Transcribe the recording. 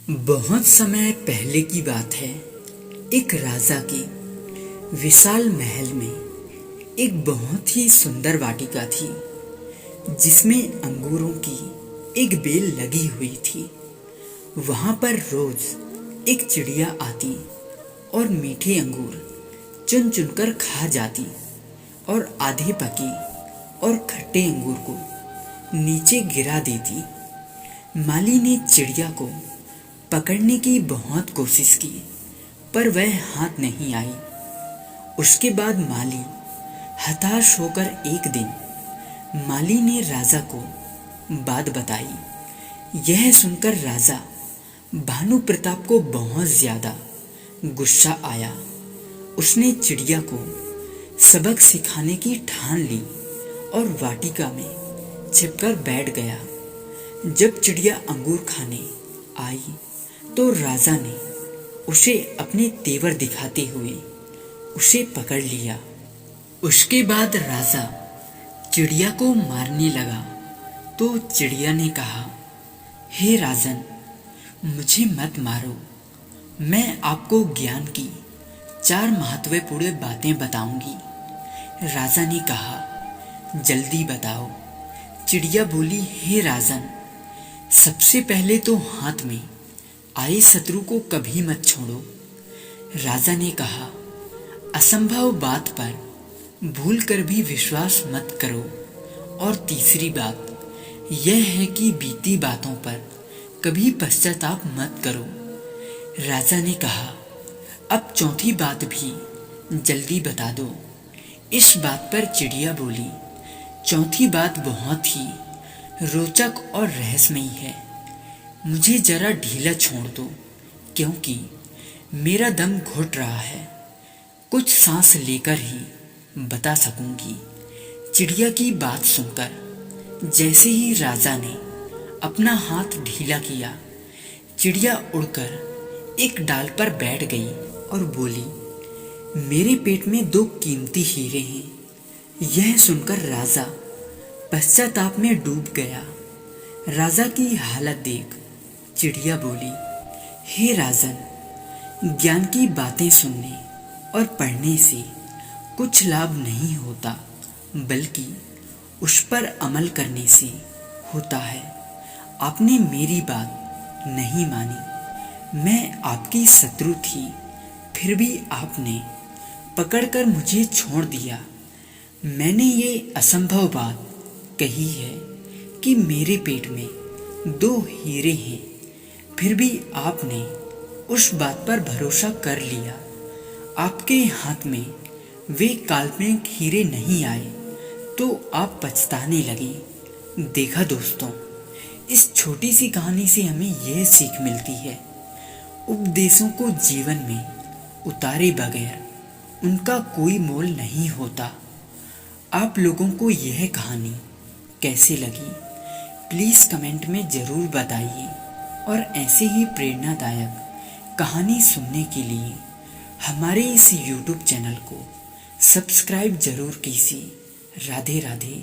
बहुत समय पहले की बात है। एक राजा के विशाल महल में एक बहुत ही सुंदर वाटिका थी, जिसमें अंगूरों की एक बेल लगी हुई थी। वहां पर रोज एक चिड़िया आती और मीठे अंगूर चुन चुनकर खा जाती और आधे पके और खट्टे अंगूर को नीचे गिरा देती। माली ने चिड़िया को पकड़ने की बहुत कोशिश की, पर वह हाथ नहीं आई। उसके बाद माली हताश होकर एक दिन माली ने राजा को बात बताई। यह सुनकर राजा भानु प्रताप को बहुत ज्यादा गुस्सा आया। उसने चिड़िया को सबक सिखाने की ठान ली और वाटिका में छिपकर बैठ गया। जब चिड़िया अंगूर खाने आई तो राजा ने उसे अपने तेवर दिखाते हुए उसे पकड़ लिया। उसके बाद राजा चिड़िया को मारने लगा तो चिड़िया ने कहा, हे राजन, मुझे मत मारो, मैं आपको ज्ञान की 4 महत्वपूर्ण बातें बताऊंगी। राजा ने कहा, जल्दी बताओ। चिड़िया बोली, हे राजन, सबसे पहले तो हाथ में आए शत्रु को कभी मत छोड़ो। राजा ने कहा, असंभव बात पर भूल कर भी विश्वास मत करो। और तीसरी बात यह है कि बीती बातों पर कभी पश्चाताप मत करो। राजा ने कहा, अब चौथी बात भी जल्दी बता दो। इस बात पर चिड़िया बोली, चौथी बात बहुत ही रोचक और रहस्यमयी है। मुझे जरा ढीला छोड़ दो, क्योंकि मेरा दम घुट रहा है। कुछ सांस लेकर ही बता सकूंगी। चिड़िया की बात सुनकर जैसे ही राजा ने अपना हाथ ढीला किया, चिड़िया उड़कर एक डाल पर बैठ गई और बोली, मेरे पेट में 2 कीमती हीरे हैं। यह सुनकर राजा पश्चाताप में डूब गया। राजा की हालत देख चिड़िया बोली, हे राजन, ज्ञान की बातें सुनने और पढ़ने से कुछ लाभ नहीं होता, बल्कि उस पर अमल करने से होता है। आपने मेरी बात नहीं मानी। मैं आपकी शत्रु थी, फिर भी आपने पकड़कर मुझे छोड़ दिया। मैंने ये असंभव बात कही है कि मेरे पेट में 2 हीरे हैं, फिर भी आपने उस बात पर भरोसा कर लिया। आपके हाथ में वे काल्पनिक हीरे नहीं आए तो आप पछताने लगे। देखा दोस्तों, इस छोटी सी कहानी से हमें यह सीख मिलती है, उपदेशों को जीवन में उतारे बगैर उनका कोई मोल नहीं होता। आप लोगों को यह कहानी कैसे लगी, प्लीज़ कमेंट में ज़रूर बताइए। और ऐसे ही प्रेरणादायक कहानी सुनने के लिए हमारे इस YouTube चैनल को सब्सक्राइब जरूर कीजिए। राधे राधे।